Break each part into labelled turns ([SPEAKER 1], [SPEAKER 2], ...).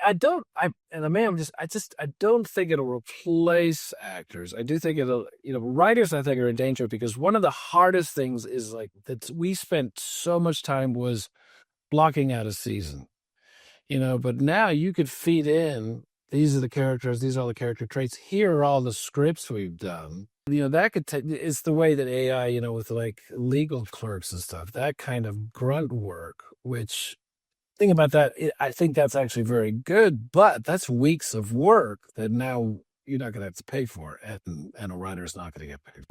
[SPEAKER 1] I don't. And I mean, I don't think it'll replace actors. I do think it'll. Writers I think are in danger because one of the hardest things is like that we spent so much time was blocking out a season. But now you could feed in. These are the characters. These are all the character traits. Here are all the scripts we've done. That could take. It's the way that AI, with like legal clerks and stuff. That kind of grunt work, which thing about that, I think that's actually very good, but that's weeks of work that now you're not going to have to pay for, and a writer's not going to get paid.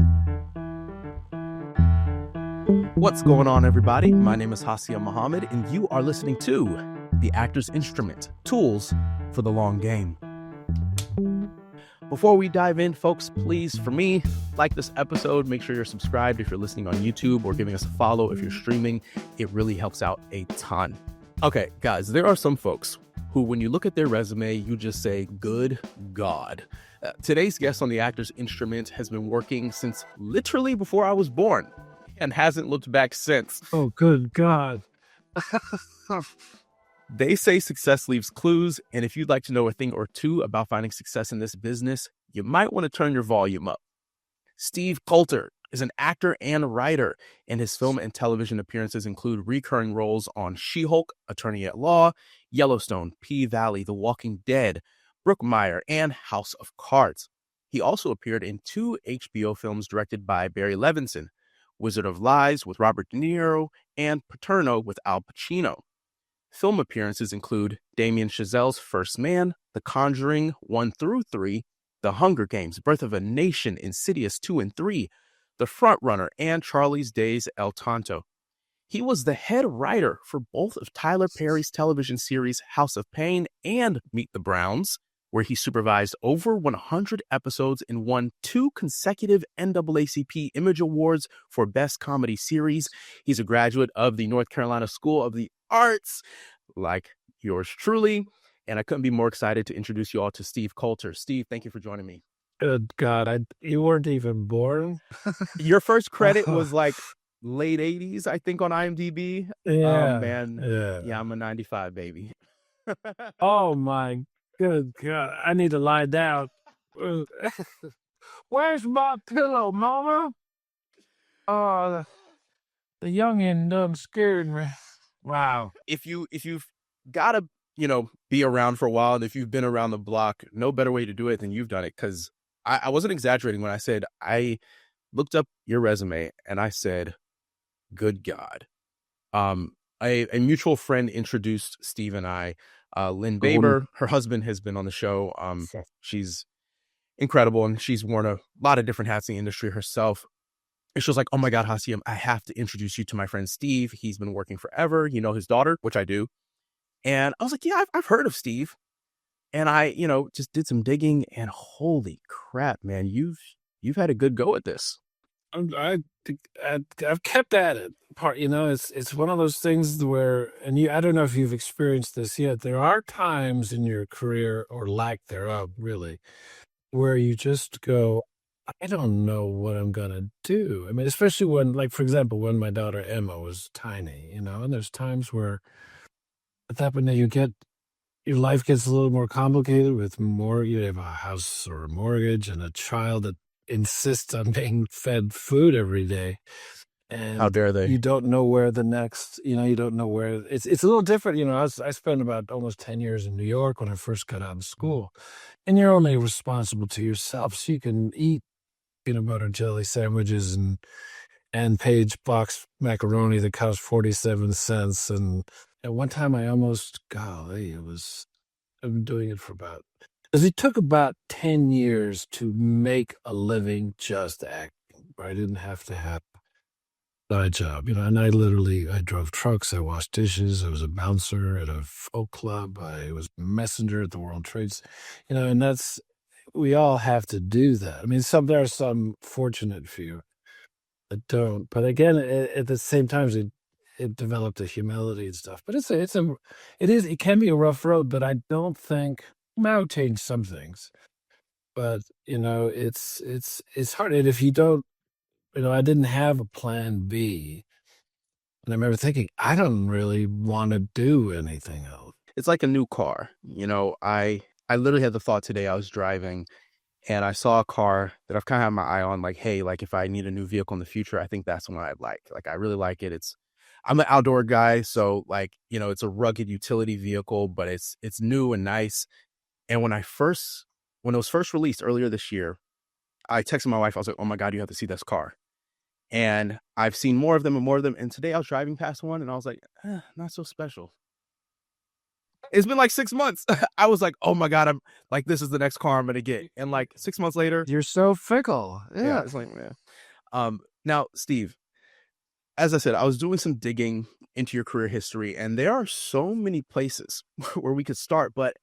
[SPEAKER 2] What's going on, everybody? My name is Hassiem Muhammad, and you are listening to The Actor's Instrument, Tools for the Long Game. Before we dive in, folks, please, for me, like this episode. Make sure you're subscribed if you're listening on YouTube or giving us a follow if you're streaming. It really helps out a ton. Okay, guys, there are some folks who, when you look at their resume, you just say, good God. Today's guest on The Actor's Instrument has been working since literally before I was born and hasn't looked back since.
[SPEAKER 1] Oh, good God.
[SPEAKER 2] They say success leaves clues, and if you'd like to know a thing or two about finding success in this business, you might want to turn your volume up. Steve Coulter is an actor and writer, and his film and television appearances include recurring roles on She-Hulk, Attorney at Law, Yellowstone, P-Valley, The Walking Dead, Brookmire, and House of Cards. He also appeared in 2 HBO films directed by Barry Levinson, Wizard of Lies with Robert De Niro, and Paterno with Al Pacino. Film appearances include Damien Chazelle's First Man, The Conjuring 1 through 3, The Hunger Games, Birth of a Nation, Insidious 2 and 3, The Frontrunner, and Charlie's Days El Tonto. He was the head writer for both of Tyler Perry's television series House of Payne and Meet the Browns, where he supervised over 100 episodes and won 2 consecutive NAACP Image Awards for Best Comedy Series. He's a graduate of the North Carolina School of the Arts, like yours truly. And I couldn't be more excited to introduce you all to Steve Coulter. Steve, thank you for joining me.
[SPEAKER 1] Good God, you weren't even born?
[SPEAKER 2] Your first credit was like late 80s, I think, on IMDb.
[SPEAKER 1] Yeah.
[SPEAKER 2] Man. Yeah, I'm a 95 baby.
[SPEAKER 1] Oh, my good God. I need to lie down. Where's my pillow, Mama? Oh, the youngin' done scared me. Wow.
[SPEAKER 2] If you've got to, be around for a while, and if you've been around the block, no better way to do it than you've done it. Because I wasn't exaggerating when I said I looked up your resume and I said, good God. A mutual friend introduced Steve and I, Lynn Baber. Her husband has been on the show. She's incredible, and she's worn a lot of different hats in the industry herself. And she was like, oh my God, Hassiem, I have to introduce you to my friend Steve. He's been working forever. You know his daughter, which I do. And I was like, yeah, I've heard of Steve. And I, just did some digging, and holy crap, man, you've had a good go at this.
[SPEAKER 1] I've kept at it. It's one of those things where, and I don't know if you've experienced this yet. There are times in your career, or lack thereof, really, where you just go, I don't know what I'm going to do. I mean, especially when, like, for example, when my daughter Emma was tiny, and there's times where at that point your life gets a little more complicated with more, you have a house or a mortgage and a child that insists on being fed food every day. And
[SPEAKER 2] how dare they?
[SPEAKER 1] You don't know where the next, you don't know where it's a little different. I spent about almost 10 years in New York when I first got out of school, and you're only responsible to yourself. So you can eat peanut butter jelly sandwiches and page box macaroni that cost 47 cents. And at one time I almost, I've been doing it because it took about 10 years to make a living just acting. I didn't have to have a job, and I drove trucks, I washed dishes, I was a bouncer at a folk club, I was a messenger at the World Trades, and we all have to do that. I mean, there are some fortunate few that don't, but again, at the same time, it developed a humility and stuff. But it can be a rough road. But I don't think I'll change some things. But it's hard. And if you don't, I didn't have a plan B, and I remember thinking I don't really want to do anything else.
[SPEAKER 2] it's like a new car. I literally had the thought today. I was driving and I saw a car that I've kind of had my eye on. Like, hey, like if I need a new vehicle in the future, I think that's the one I'd like. Like, I really like it. I'm an outdoor guy, so like it's a rugged utility vehicle, but it's new and nice. And when it was first released earlier this year, I texted my wife. I was like, "Oh my god, you have to see this car." And I've seen more of them and more of them. And today I was driving past one, and I was like, not so special. It's been like 6 months. I was like, oh my God, I'm like, this is the next car I'm gonna get. And like 6 months later,
[SPEAKER 1] You're so fickle.
[SPEAKER 2] yeah,
[SPEAKER 1] Yeah.
[SPEAKER 2] it's like, man. Now, Steve, as I said, I was doing some digging into your career history, and there are so many places where we could start, but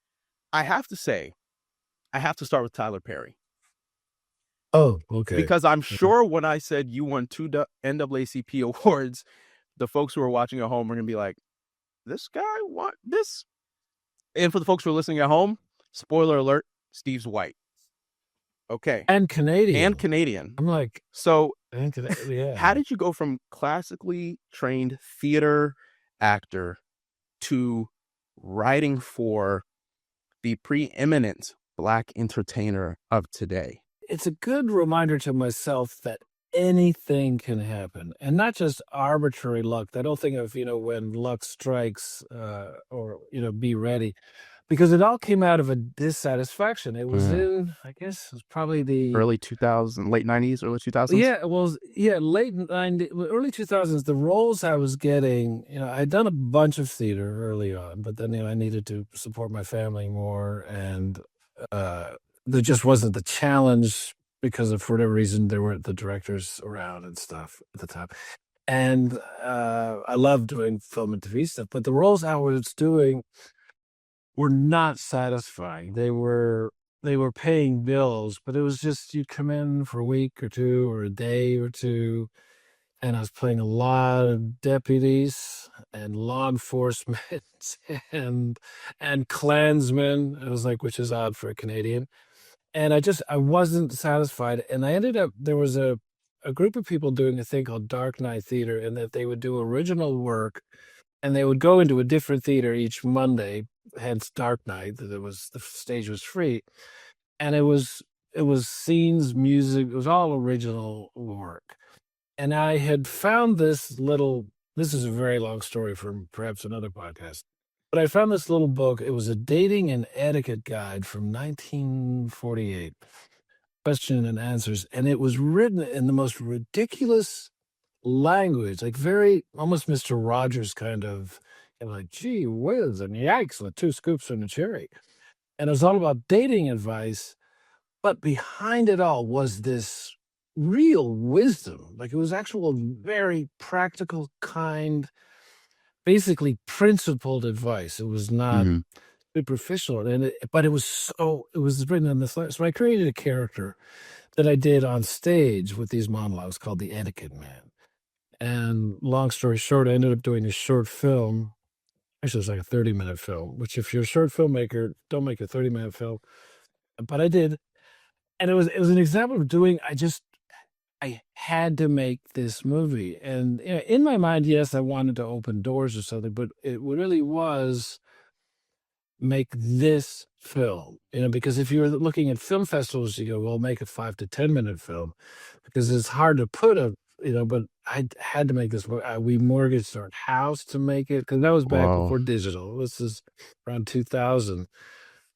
[SPEAKER 2] I have to say, I have to start with Tyler Perry.
[SPEAKER 1] Oh, okay.
[SPEAKER 2] Because I'm sure when I said you won 2 NAACP awards, the folks who are watching at home are gonna be like, this guy won this? And for the folks who are listening at home, spoiler alert, Steve's white. Okay.
[SPEAKER 1] And Canadian.
[SPEAKER 2] I'm like, so
[SPEAKER 1] yeah.
[SPEAKER 2] How did you go from classically trained theater actor to writing for the preeminent Black entertainer of today?
[SPEAKER 1] It's a good reminder to myself that anything can happen, and not just arbitrary luck. I don't think of, when luck strikes, or, be ready, because it all came out of a dissatisfaction. It was in, I guess, it was probably the
[SPEAKER 2] early 2000s, late 90s, early 2000s.
[SPEAKER 1] Yeah, well, yeah, late 90s, early 2000s. The roles I was getting, I'd done a bunch of theater early on, but then I needed to support my family more, and there just wasn't the challenge because for whatever reason there weren't the directors around and stuff at the time. And I loved doing film and TV stuff, but the roles I was doing were not satisfying. They were paying bills, but it was just you'd come in for a week or two or a day or two, and I was playing a lot of deputies and law enforcement and Klansmen. It was like, which is odd for a Canadian. And I wasn't satisfied. And I ended up, there was a group of people doing a thing called Dark Night Theater, and that they would do original work, and they would go into a different theater each Monday, hence Dark Night, that the stage was free. And it was scenes, music, it was all original work. And I had found this is a very long story for perhaps another podcast, but I found this little book. It was a dating and etiquette guide from 1948, question and answers. And it was written in the most ridiculous language, like very, almost Mr. Rogers kind of, like, gee whiz and yikes, with 2 scoops and a cherry. And it was all about dating advice. But behind it all was this real wisdom. Like, it was actual, very practical, kind, basically principled advice. It was not superficial, but it was written in this. So I created a character that I did on stage with these monologues called the Etiquette Man. And long story short, I ended up doing a short film. Actually, it was like a 30-minute film, which if you're a short filmmaker, don't make a 30-minute film. But I did. And it was an example of doing, I had to make this movie. And in my mind, yes, I wanted to open doors or something, but it really was make this film, because if you're looking at film festivals, you go, well, make a 5 to 10-minute film, because it's hard to put but I had to make this. We mortgaged our house to make it, because that was back before digital. This is around 2000.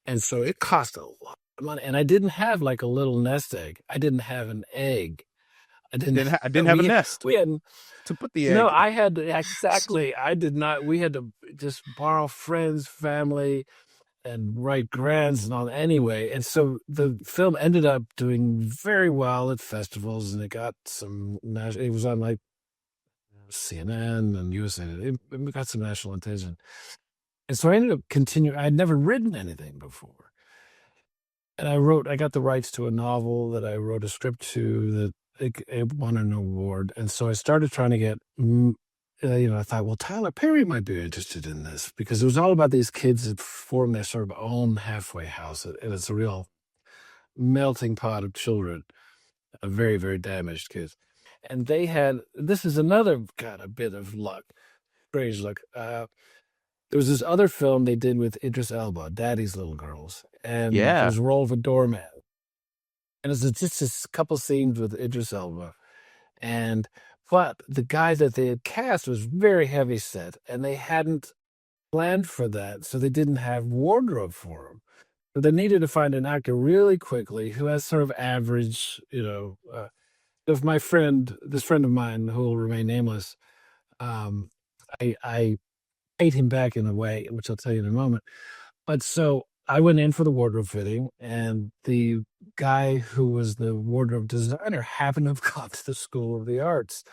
[SPEAKER 1] And so it cost a lot of money. And I didn't have like a little nest egg. I didn't have an egg. I didn't have
[SPEAKER 2] a nest.
[SPEAKER 1] We had
[SPEAKER 2] to put the egg.
[SPEAKER 1] No, I had exactly. I did not. We had to just borrow friends, family, and write grants and all. Anyway, and so the film ended up doing very well at festivals, and it got some national. It was on like CNN and USA. It got some national attention, and so I ended up continuing. I'd never written anything before, and I got the rights to a novel that I wrote a script to that. It won an award. And so I started trying to get, I thought, well, Tyler Perry might be interested in this, because it was all about these kids that form their sort of own halfway house. And it's a real melting pot of children, very, very damaged kids. And this is another, a bit of luck, strange luck. There was this other film they did with Idris Elba, Daddy's Little Girls, and it
[SPEAKER 2] Yeah,
[SPEAKER 1] was a role of a doorman. And it's just this couple scenes with Idris Elba. And but the guy that they had cast was very heavy set, and they hadn't planned for that, so they didn't have wardrobe for him. So they needed to find an actor really quickly who has sort of average, if my friend, this friend of mine who will remain nameless, um, I paid him back in a way, which I'll tell you in a moment. But so I went in for the wardrobe fitting, and the guy who was the wardrobe designer happened to have gone to the School of the Arts.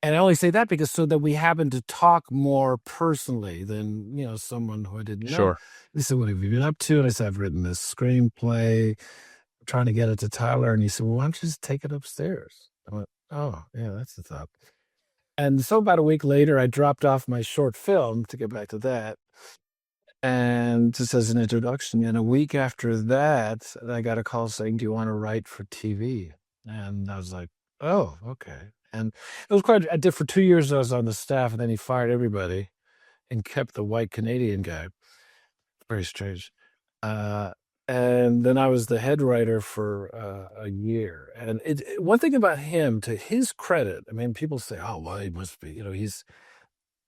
[SPEAKER 1] And I only say that because so that we happened to talk more personally than, someone who I didn't know.
[SPEAKER 2] sure.
[SPEAKER 1] He said, "What have you been up to?" And I said, "I've written this screenplay, trying to get it to Tyler." And he said, "Well, why don't you just take it upstairs?" I went, "Oh, yeah, that's the thought." And so about a week later, I dropped off my short film to get back to that. And just as an introduction, and a week after that, I got a call saying, "Do you want to write for TV?" And I was like, "Oh, okay." And it was quite, I did for 2 years, I was on the staff, and then he fired everybody and kept the white Canadian guy. Very strange. Uh, and then I was the head writer for a year. And one thing about him, to his credit, I mean, people say, "Oh, well, he must be,"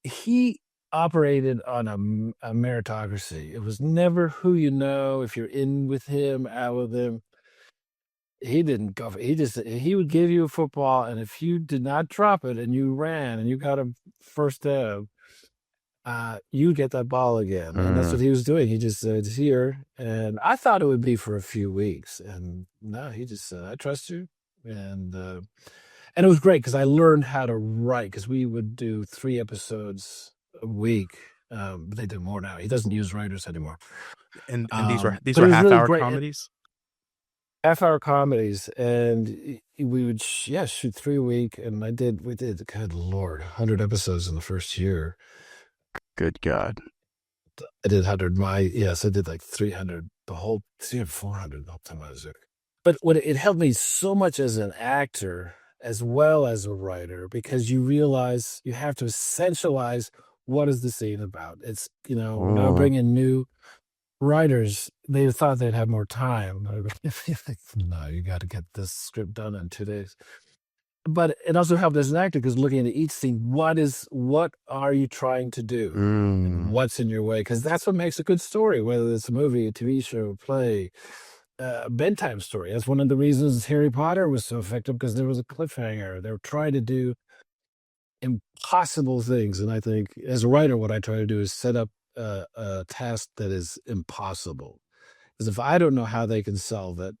[SPEAKER 1] he operated on a meritocracy. It was never who you know, if you're in with him, out with him. He didn't go. He would give you a football, and if you did not drop it and you ran and you got a first down, you get that ball again. And that's
[SPEAKER 2] Mm.
[SPEAKER 1] what he was doing. He just said, "It's here." And I thought it would be for a few weeks. And no, he just said, "I trust you." And it was great because I learned how to write, because we would do 3 episodes a week. But they do more now. He doesn't use writers anymore.
[SPEAKER 2] And these
[SPEAKER 1] But
[SPEAKER 2] were
[SPEAKER 1] it was
[SPEAKER 2] half
[SPEAKER 1] really
[SPEAKER 2] hour
[SPEAKER 1] great.
[SPEAKER 2] comedies.
[SPEAKER 1] Half-hour comedies, and we would shoot 3 a week, and we did, good Lord, 100 episodes in the first year.
[SPEAKER 2] Good God.
[SPEAKER 1] I did 100. Yes, I did like 300, 400 the whole time I was there. But what it helped me so much as an actor as well as a writer, because you realize you have to essentialize what is the scene about. It's, when I
[SPEAKER 2] Oh.
[SPEAKER 1] bring in new writers, they thought they'd have more time. No, you got to get this script done in 2 days. But it also helped as an actor, because looking at each scene, what are you trying to do? And
[SPEAKER 2] Mm.
[SPEAKER 1] what's in your way? Because that's what makes a good story, whether it's a movie, a TV show, a play, a bedtime story. That's one of the reasons Harry Potter was so effective, because there was a cliffhanger. They were trying to do impossible things. And I think as a writer, what I try to do is set up a task that is impossible. Because if I don't know how they can solve it,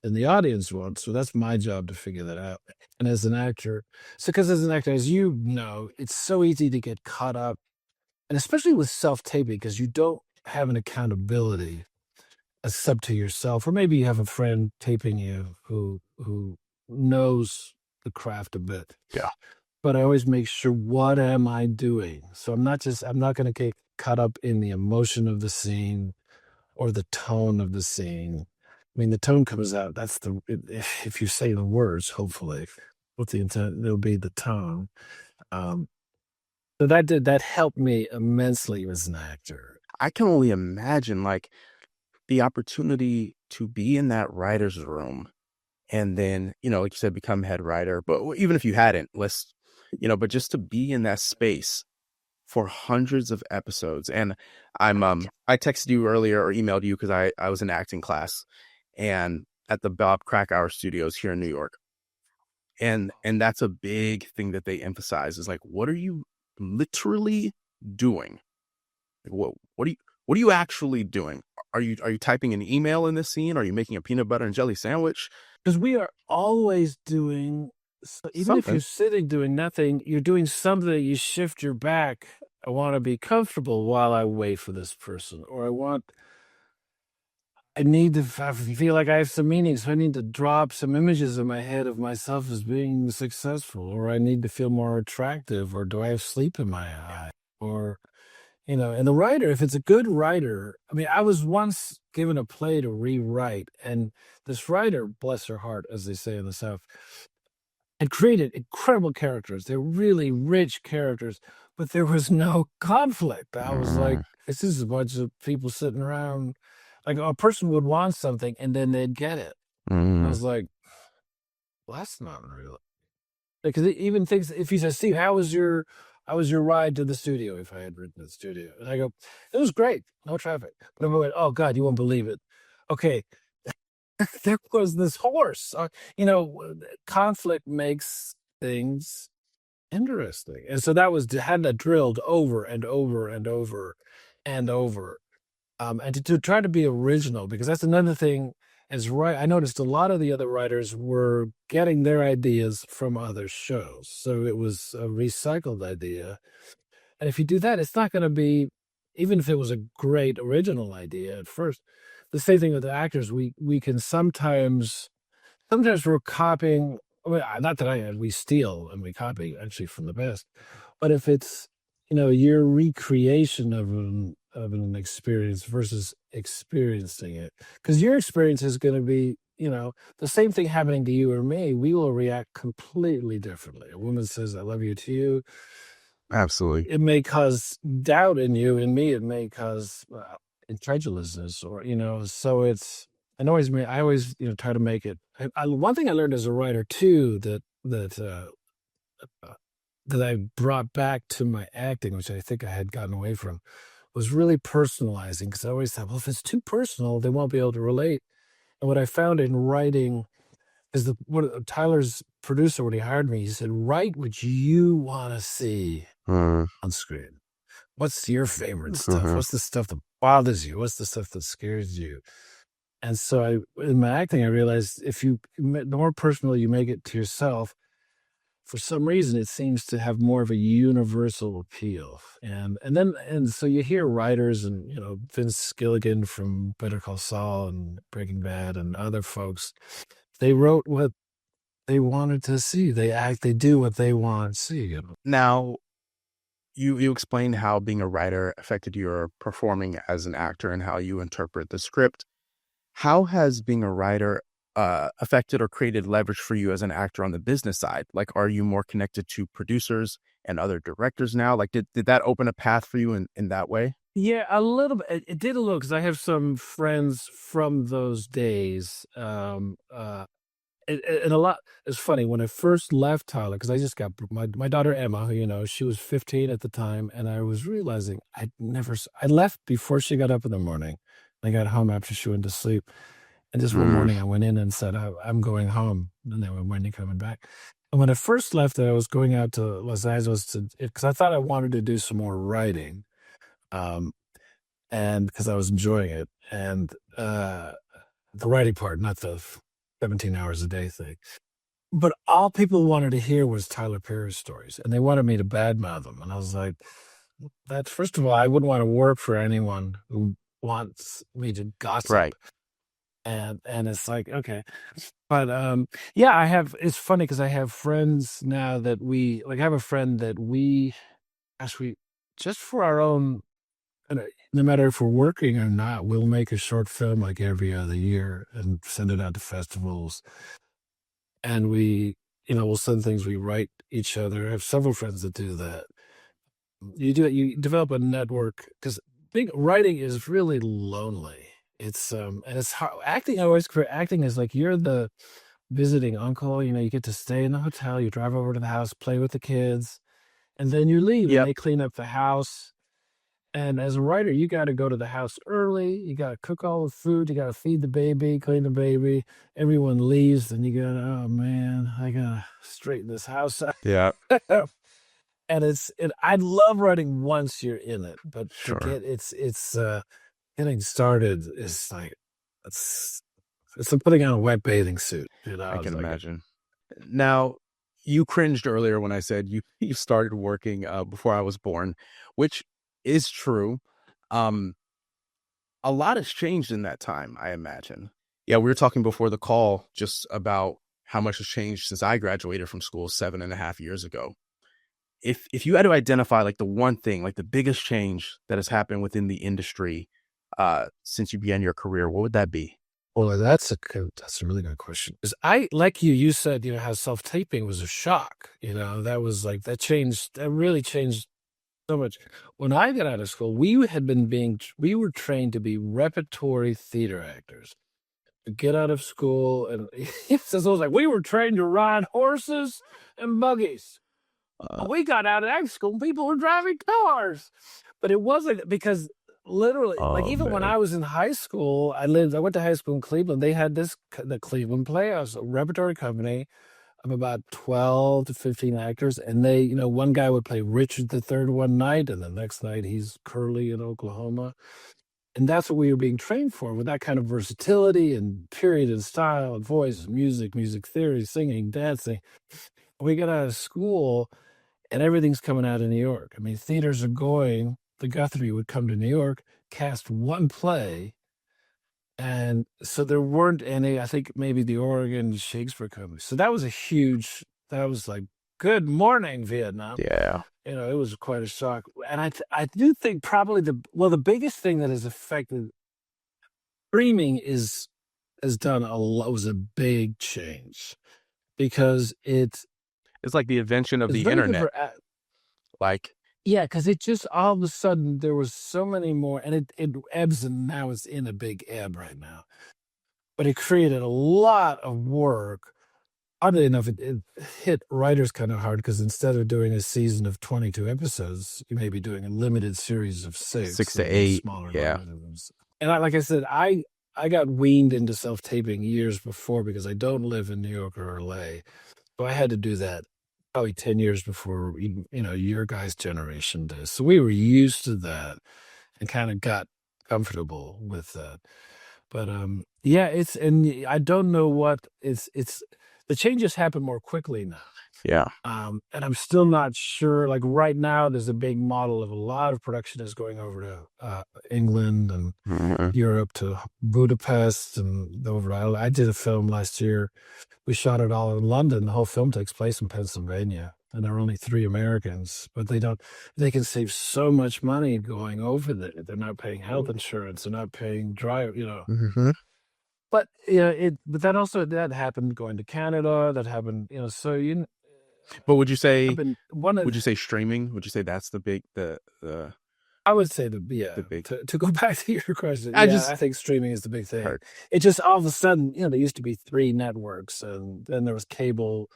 [SPEAKER 1] and the audience won't, so that's my job to figure that out. And as an actor, as you know, it's so easy to get caught up, and especially with self-taping, because you don't have an accountability except to yourself, or maybe you have a friend taping you who knows the craft a bit.
[SPEAKER 2] Yeah.
[SPEAKER 1] But I always make sure, what am I doing? So I'm not going to get caught up in the emotion of the scene or the tone of the scene. I mean, the tone comes out. If you say the words, hopefully, with the intent, it'll be the tone. Um, so that helped me immensely as an actor.
[SPEAKER 2] I can only imagine, like, the opportunity to be in that writer's room and then, like you said, become head writer. But even if you hadn't, but just to be in that space for hundreds of episodes. And I texted you earlier or emailed you because I was in acting class and at the Bob Krakauer Studios here in New York. And that's a big thing that they emphasize, is like, what are you literally doing? Like, what are you actually doing? Are you typing an email in this scene? Are you making a peanut butter and jelly sandwich?
[SPEAKER 1] Because we are always doing, so even if you're
[SPEAKER 2] Something.
[SPEAKER 1] sitting doing nothing, you're doing something. You shift your back. I want to be comfortable while I wait for this person, or I need to feel like I have some meaning. So I need to drop some images in my head of myself as being successful, or I need to feel more attractive, or do I have sleep in my eye? Or, and the writer, if it's a good writer, I mean, I was once given a play to rewrite, and this writer, bless her heart, as they say in the South, had created incredible characters. They're really rich characters, but there was no conflict. I was like,
[SPEAKER 2] Mm,
[SPEAKER 1] it's just a bunch of people sitting around. Like a person would want something and then they'd get it. I
[SPEAKER 2] mm.
[SPEAKER 1] was like, well, that's not real. Because it even things, if he says, Steve, how was your ride to the studio? If I had written to the studio, and I go, it was great, no traffic. But I went, oh God, you won't believe it. Okay, there was this horse. Conflict makes things interesting, and so that was had that drilled over and over and over and over, and to try to be original because that's another thing. Is right. I noticed a lot of the other writers were getting their ideas from other shows, so it was a recycled idea. And if you do that, it's not going to be, even if it was a great original idea at first. The same thing with the actors. We can sometimes we're copying. Well, not that we steal and we copy actually from the best, but if it's your recreation of an experience versus experiencing it, because your experience is going to be the same thing happening to you or me. We will react completely differently. A woman says "I love you" to you,
[SPEAKER 2] Absolutely.
[SPEAKER 1] it may cause doubt in you. In me, it may cause incredulousness, or so it's. I always try to make it. One thing I learned as a writer too that I brought back to my acting, which I think I had gotten away from, was really personalizing. Because I always thought, well, if it's too personal, they won't be able to relate. And what I found in writing is Tyler's producer, when he hired me, he said, write what you want to see
[SPEAKER 2] Mm,
[SPEAKER 1] on screen. What's your favorite stuff?
[SPEAKER 2] mhm.
[SPEAKER 1] What's the stuff that bothers you? What's the stuff that scares you? And so in my acting, I realized if the more personal you make it to yourself, for some reason, it seems to have more of a universal appeal. And so you hear writers and Vince Gilligan from Better Call Saul and Breaking Bad and other folks. They wrote what they wanted to see. They do what they want to see.
[SPEAKER 2] Now, you explained how being a writer affected your performing as an actor and how you interpret the script. How has being a writer affected or created leverage for you as an actor on the business side? Like, are you more connected to producers and other directors now? Like, did that open a path for you in that way?
[SPEAKER 1] Yeah, a little bit. It did a little because I have some friends from those days. And a lot. It's funny when I first left Tyler because I just got my daughter Emma. She was 15 at the time, and I was realizing I left before she got up in the morning. I got home after she went to sleep, and just one
[SPEAKER 2] Mm,
[SPEAKER 1] morning I went in and said I'm going home, and they were, when are you coming back? And when I first left, I was going out to Los Angeles because I thought I wanted to do some more writing, um, and because I was enjoying it, and the writing part, not the 17 hours a day thing. But all people wanted to hear was Tyler Perry's stories, and they wanted me to badmouth them. And I was like, that first of all, I wouldn't want to work for anyone who wants me to gossip.
[SPEAKER 2] right.
[SPEAKER 1] And it's like, okay. But yeah, it's funny because I have friends now that I have a friend that we just for our own, no matter if we're working or not, we'll make a short film like every other year and send it out to festivals. And we'll send things we write each other. I have several friends that do that. You develop a network because big writing is really lonely. And it's hard. Acting, I always compare acting is like you're the visiting uncle. You get to stay in the hotel, you drive over to the house, play with the kids, and then you leave and
[SPEAKER 2] Yep.
[SPEAKER 1] they clean up the house. And as a writer, you got to go to the house early. You got to cook all the food. You got to feed the baby, clean the baby. Everyone leaves, and you got, oh man, I gotta straighten this house out.
[SPEAKER 2] Yeah.
[SPEAKER 1] I love writing once you're in it, but to
[SPEAKER 2] Sure.
[SPEAKER 1] get getting started is like it's it's like putting on a wet bathing suit.
[SPEAKER 2] I
[SPEAKER 1] It's
[SPEAKER 2] can
[SPEAKER 1] like
[SPEAKER 2] imagine. Now, you cringed earlier when I said you started working before I was born, which is true. Um, a lot has changed in that time, I imagine. Yeah, we were talking before the call just about how much has changed since I graduated from school 7.5 years ago. If you had to identify like the one thing, like the biggest change that has happened within the industry since you began your career, what would that be?
[SPEAKER 1] well, that's a really good question. Because like you said, how self taping was a shock. That was like that really changed so much. When I got out of school, we were trained to be repertory theater actors. To get out of school, and it was like we were trained to ride horses and buggies. We got out of that school, and people were driving cars. But it wasn't because literally, like
[SPEAKER 2] Oh
[SPEAKER 1] even when
[SPEAKER 2] man.
[SPEAKER 1] I was in high school, I went to high school in Cleveland. They had the Cleveland Playhouse, a repertory company of about 12 to 15 actors. And they, one guy would play Richard the Third one night, and the next night he's Curly in Oklahoma. And that's what we were being trained for, with that kind of versatility and period and style and voice, music theory, singing, dancing. We got out of school and everything's coming out of New York. I mean, theaters are going, the Guthrie would come to New York, cast one play. And so there weren't any, I think maybe the Oregon Shakespeare Company. So that was like, good morning, Vietnam.
[SPEAKER 2] Yeah.
[SPEAKER 1] It was quite a shock. And I do think probably the biggest thing that has affected streaming has done a lot, was a big change, because
[SPEAKER 2] It's like the invention of
[SPEAKER 1] it's
[SPEAKER 2] the
[SPEAKER 1] very good
[SPEAKER 2] internet.
[SPEAKER 1] for,
[SPEAKER 2] Like,
[SPEAKER 1] yeah, because it just all of a sudden there was so many more, and it ebbs, and now it's in a big ebb right now. But it created a lot of work. Oddly enough, it hit writers kind of hard, because instead of doing a season of 22 episodes, you may be doing a limited series of 6,
[SPEAKER 2] 6 to 8.
[SPEAKER 1] smaller
[SPEAKER 2] Yeah.
[SPEAKER 1] numbers. And like I said, I got weaned into self-taping years before, because I don't live in New York or LA. So I had to do that probably 10 years before, your guys' generation does. So we were used to that and kind of got comfortable with that. But yeah, and I don't know what it's the changes happen more quickly now.
[SPEAKER 2] Yeah.
[SPEAKER 1] And I'm still not sure. Like right now, there's a big model of a lot of production is going over to England and
[SPEAKER 2] Mhm.
[SPEAKER 1] Europe, to Budapest and over. I did a film last year. We shot it all in London. The whole film takes place in Pennsylvania, and there are only 3 Americans. But they can save so much money going over there. They're not paying health insurance. They're not paying drive.
[SPEAKER 2] Mhm.
[SPEAKER 1] But but that happened going to Canada. That happened, so
[SPEAKER 2] But would you
[SPEAKER 1] I've
[SPEAKER 2] say
[SPEAKER 1] been
[SPEAKER 2] streaming? Would you say that's the big
[SPEAKER 1] I would say
[SPEAKER 2] the big
[SPEAKER 1] to go back to your question,
[SPEAKER 2] I
[SPEAKER 1] yeah,
[SPEAKER 2] just
[SPEAKER 1] I think streaming is the big thing.
[SPEAKER 2] heard.
[SPEAKER 1] It just all of a sudden, there used to be 3 networks, and then there was cable.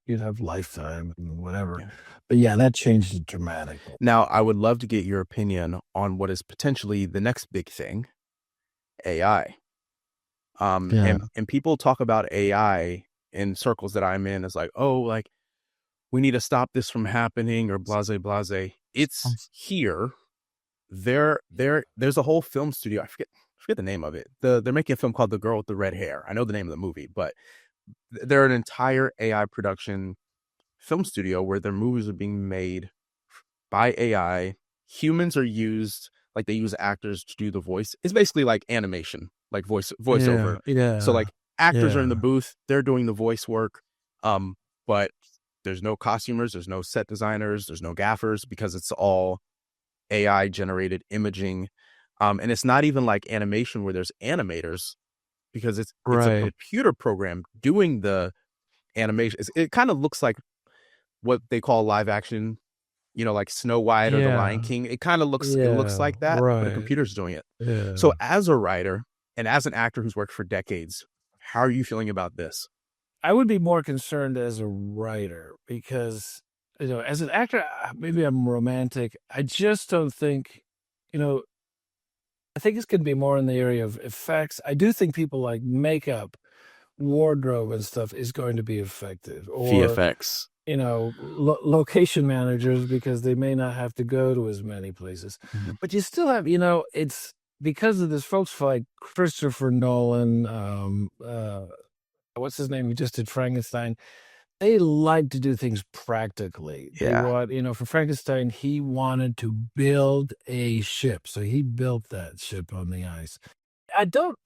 [SPEAKER 1] You'd have Lifetime and whatever.
[SPEAKER 2] Yeah.
[SPEAKER 1] But yeah, that changed it dramatically.
[SPEAKER 2] Now, I would love to get your opinion on what is potentially the next big thing, AI.
[SPEAKER 1] Yeah.
[SPEAKER 2] And people talk about AI in circles that I'm in as like, oh, like we need to stop this from happening, or blase blase. It's here. There's a whole film studio. I forget the name of it. They're making a film called The Girl with the Red Hair. I know the name of the movie, but they're an entire AI production film studio where their movies are being made by AI. Humans are used, like they use actors to do the voice. It's basically like animation, like voiceover.
[SPEAKER 1] Yeah.
[SPEAKER 2] So like actors are in the booth, they're doing the voice work. But there's no costumers, there's no set designers, there's no gaffers, because it's all AI generated imaging. And it's not even like animation where there's animators, because it's a computer program doing the animation. It kind of looks like what they call live action, like Snow White or The Lion King. It kind of looks like that, but a computer's doing it.
[SPEAKER 1] Yeah.
[SPEAKER 2] So as a writer and as an actor who's worked for decades, how are you feeling about this?
[SPEAKER 1] I would be more concerned as a writer, because, as an actor, maybe I'm romantic. I just don't think, I think it's going to be more in the area of effects. I do think people like makeup, wardrobe and stuff is going to be effective. Or,
[SPEAKER 2] VFX.
[SPEAKER 1] location managers, because they may not have to go to as many places.
[SPEAKER 2] Mm-hmm.
[SPEAKER 1] But you still have, it's because of this folks like Christopher Nolan, what's his name? He just did Frankenstein. They like to do things practically.
[SPEAKER 2] Yeah.
[SPEAKER 1] They want, for Frankenstein, he wanted to build a ship. So he built that ship on the ice. I don't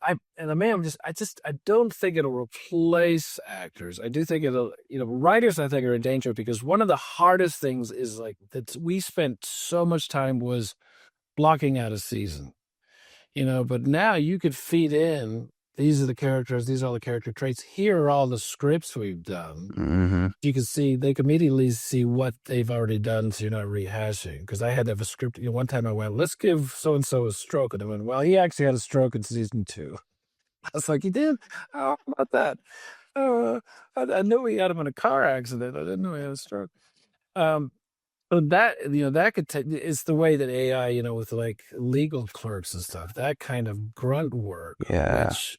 [SPEAKER 1] think it'll replace actors. I do think it'll, writers I think are in danger, because one of the hardest things is like that we spent so much time was blocking out a season, but now you could feed in these are the characters, these are all the character traits. Here are all the scripts we've done.
[SPEAKER 2] Mm-hmm.
[SPEAKER 1] You can see, they can immediately see what they've already done, so you're not rehashing. Because I had to have a script. One time I went, let's give so and so a stroke, and I went, well, he actually had a stroke in season 2. I was like, he did? Oh, how about that? I knew he had him in a car accident. I didn't know he had a stroke. Um, so that, that could take, it's the way that AI, with like legal clerks and stuff, that kind of grunt work,
[SPEAKER 2] Yeah.
[SPEAKER 1] which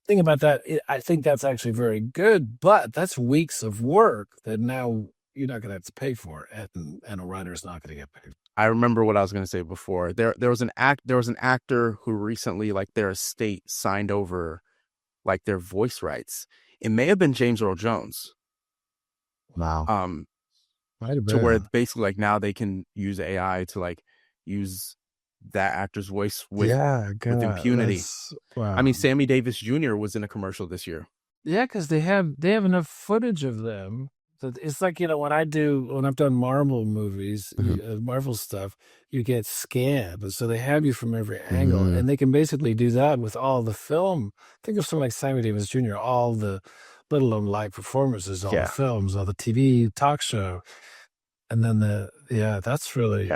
[SPEAKER 1] thing about that, I think that's actually very good, but that's weeks of work that now you're not going to have to pay for, and a writer's not going to get paid.
[SPEAKER 2] I remember what I was going to say before. There was an actor who recently, like, their estate signed over like their voice rights. It may have been James Earl Jones.
[SPEAKER 1] Wow. Might have
[SPEAKER 2] To where
[SPEAKER 1] been.
[SPEAKER 2] basically like now they can use AI to like use that actor's voice with
[SPEAKER 1] God,
[SPEAKER 2] impunity.
[SPEAKER 1] wow.
[SPEAKER 2] I mean, Sammy Davis Jr. was in a commercial this year.
[SPEAKER 1] Yeah, because they have enough footage of them. That it's like, when I've done Marvel movies, Marvel stuff, you get scanned, and so they have you from every angle, and they can basically do that with all the film. Think of someone like Sammy Davis Jr. All the, let alone live performances, all the films, all the TV talk show, and then that's really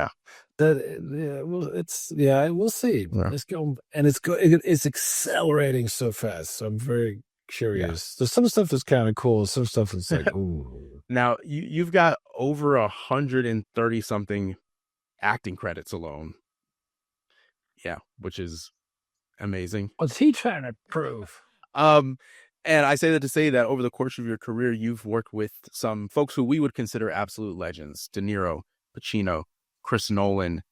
[SPEAKER 1] we'll see.
[SPEAKER 2] Yeah.
[SPEAKER 1] It's going, and it's accelerating so fast. So I'm very curious. There's some stuff that's kind of cool. Some stuff that's like, ooh.
[SPEAKER 2] Now you've got over 130 something acting credits alone. Yeah, which is amazing.
[SPEAKER 1] What's he trying to prove?
[SPEAKER 2] And I say that to say that over the course of your career, you've worked with some folks who we would consider absolute legends: De Niro, Pacino, Chris Nolan.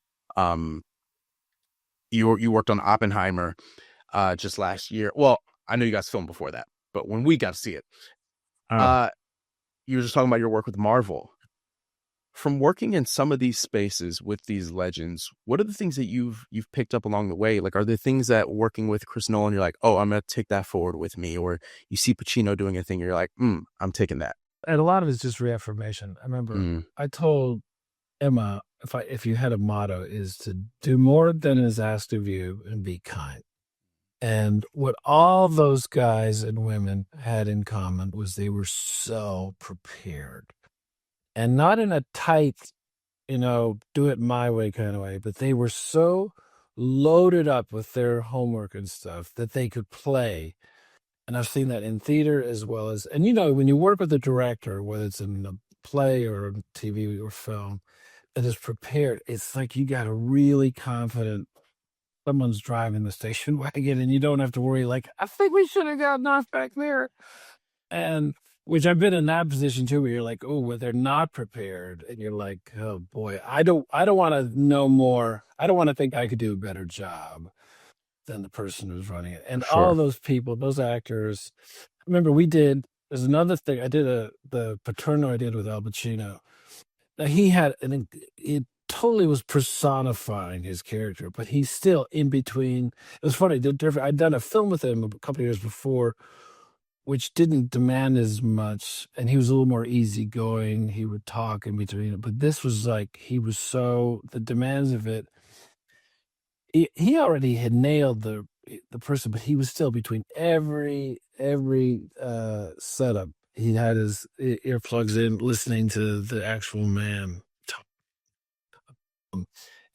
[SPEAKER 2] You worked on Oppenheimer just last year. Well, I know you guys filmed before that, but when we got to see it, you were just talking about your work with Marvel. From working in some of these spaces with these legends, what are the things that you've picked up along the way? Like, are there things that working with Chris Nolan, you're like, oh, I'm going to take that forward with me? Or you see Pacino doing a thing, you're like, I'm taking that.
[SPEAKER 1] And a lot of it's just reaffirmation. I remember I told Emma, if you had a motto, is to do more than is asked of you and be kind. And what all those guys and women had in common was they were so prepared. And not in a tight, do it my way kind of way, but they were so loaded up with their homework and stuff that they could play. And I've seen that in theater as well as, and when you work with a director, whether it's in a play or TV or film, that is prepared, it's like you got a really confident, someone's driving the station wagon and you don't have to worry, like, I think we should have gotten off back there. And which I've been in that position too, where you're like, oh, well, they're not prepared. And you're like, oh boy, I don't want to know more. I don't want to think I could do a better job than the person who's running it. And all those people, those actors, remember there's another thing I did, the Paterno I did with Al Pacino. Now he had, it totally was personifying his character, but he's still in between. It was funny. I'd done a film with him a couple of years before, which didn't demand as much, and he was a little more easygoing. He would talk in between it, but this was like, the demands of it. He already had nailed the person, but he was still between every setup. He had his earplugs in, listening to the actual man talk.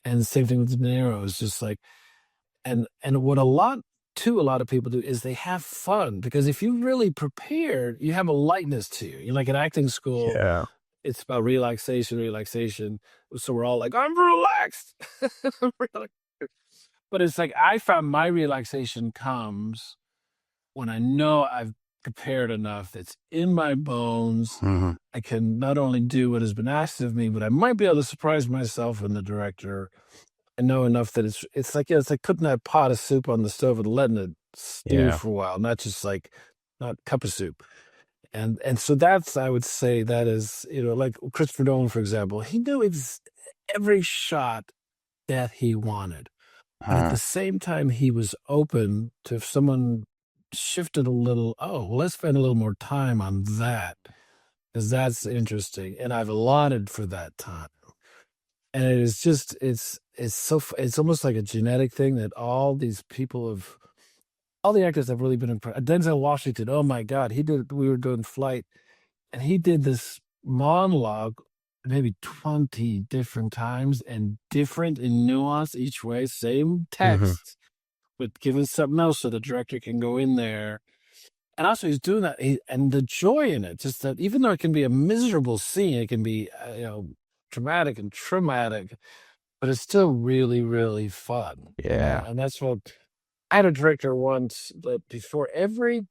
[SPEAKER 1] And the same thing with De Niro. It's just like, and what a lot of people do is they have fun, because if you're really prepared, you have a lightness to you. You're like in acting school.
[SPEAKER 2] Yeah.
[SPEAKER 1] It's about relaxation. So we're all like, I'm relaxed. But it's like, I found my relaxation comes when I know I've prepared enough, that's in my bones. I can not only do what has been asked of me, but I might be able to surprise myself and the director. I know enough that it's like putting that pot of soup on the stove and letting it stew for a while, not just like, not cup of soup. And so that's, I would say that is, like Christopher Nolan, for example, he knew every shot that he wanted. But at the same time, he was open to, if someone shifted a little, let's spend a little more time on that, because that's interesting. And I've allotted for that time. And it is just, it's almost like a genetic thing that all these people have all the actors have really been impressed. Denzel Washington, oh my God, we were doing Flight, and he did this monologue maybe 20 different times and different in nuance each way, same text, but given something else so the director can go in there. And also he's doing that, and the joy in it, just that even though it can be a miserable scene, it can be, dramatic and traumatic, but it's still really, really fun.
[SPEAKER 2] Yeah.
[SPEAKER 1] And that's what I had a director once that before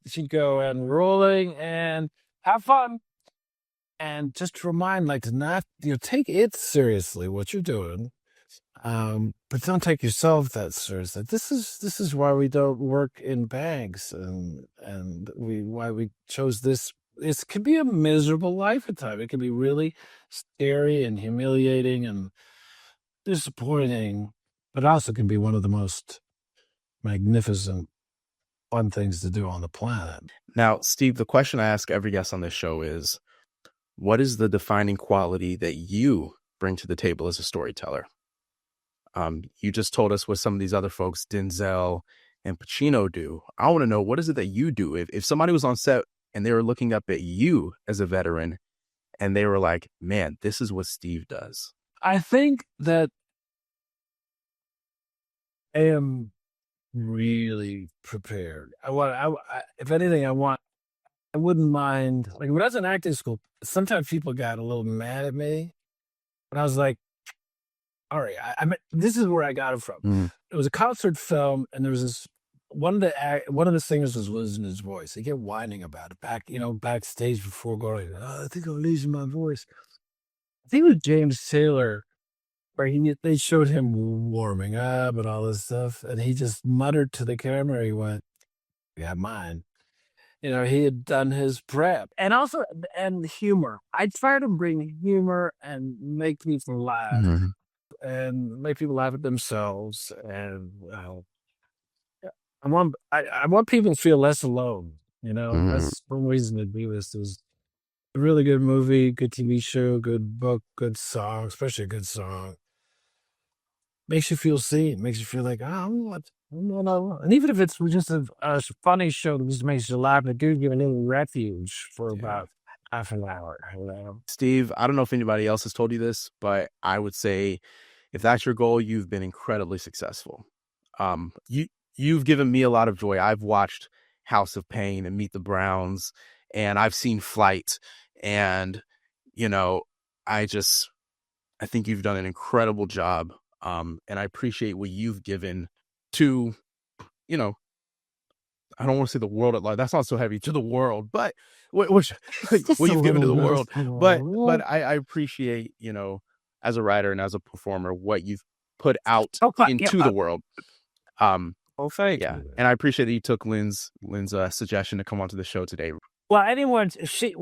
[SPEAKER 1] she'd go and rolling and have fun. And just to remind, like, to not, take it seriously, what you're doing. But don't take yourself that seriously. This is why we don't work in banks, and why we chose this. It could be a miserable life at times. It can be really scary and humiliating and disappointing, but also can be one of the most magnificent, fun things to do on the planet.
[SPEAKER 2] Now, Steve, the question I ask every guest on this show is, what is the defining quality that you bring to the table as a storyteller? You just told us what some of these other folks, Denzel and Pacino, do. I want to know, what is it that you do? If somebody was on set and they were looking up at you as a veteran and they were like, man, this is what Steve does.
[SPEAKER 1] I think that I am really prepared. If anything, I wouldn't mind, like, when I was in acting school, sometimes people got a little mad at me, but I was like, all right, this is where I got it from. It was a concert film, and there was this one of the singers was losing his voice. He kept whining about it backstage before going. Oh, I think I'm losing my voice. I think it was James Taylor, where they showed him warming up and all this stuff, and he just muttered to the camera. He went, "Yeah, mine." He had done his prep, and also humor. I try to bring humor and make people laugh. And make people laugh at themselves, and I want people to feel less alone. That's one reason to do this. It was a really good movie, good TV show, good book, good song, especially a good song. Makes you feel seen. Makes you feel like, and even if it's just a funny show that just makes you laugh, it gives you a little refuge for about half an hour.
[SPEAKER 2] Steve, I don't know if anybody else has told you this, but I would say, if that's your goal, you've been incredibly successful. You've given me a lot of joy. I've watched House of Payne and Meet the Browns, and I've seen Flight, and I think you've done an incredible job. And I appreciate what you've given to, I don't want to say the world at large. That sounds so heavy, to the world, but what you've given to the world. But I appreciate, as a writer and as a performer, what you've put out into the world.
[SPEAKER 1] Thank you.
[SPEAKER 2] And I appreciate that you took Lynn's suggestion to come onto the show today.
[SPEAKER 1] Well, if she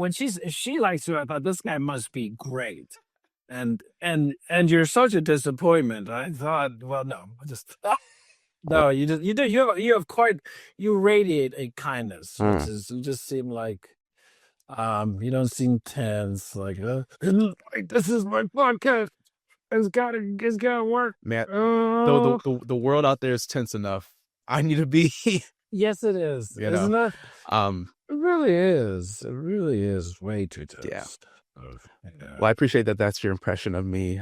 [SPEAKER 1] likes you, I thought this guy must be great. And you're such a disappointment. I thought, well, no, no, you radiate a kindness, which is, you just seem like, you don't seem tense, like, this is my podcast. It's gotta work.
[SPEAKER 2] Man, the world out there is tense enough. I need to be.
[SPEAKER 1] Yes, it is. Isn't it? It really is. It really is way too tense.
[SPEAKER 2] Yeah. Well, I appreciate that. That's your impression of me.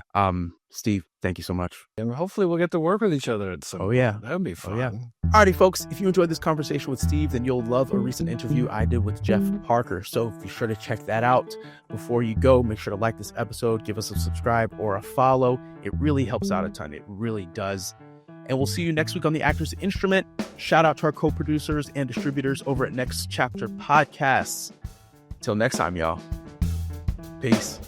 [SPEAKER 2] Steve, thank you so much.
[SPEAKER 1] And hopefully we'll get to work with each other at some point. That would be fun.
[SPEAKER 2] Oh, yeah. Alrighty, folks, if you enjoyed this conversation with Steve, then you'll love a recent interview I did with Jeff Parker. So be sure to check that out. Before you go, make sure to like this episode, give us a subscribe or a follow. It really helps out a ton. It really does. And we'll see you next week on The Actor's Instrument. Shout out to our co-producers and distributors over at Next Chapter Podcasts. Till next time, y'all. Peace.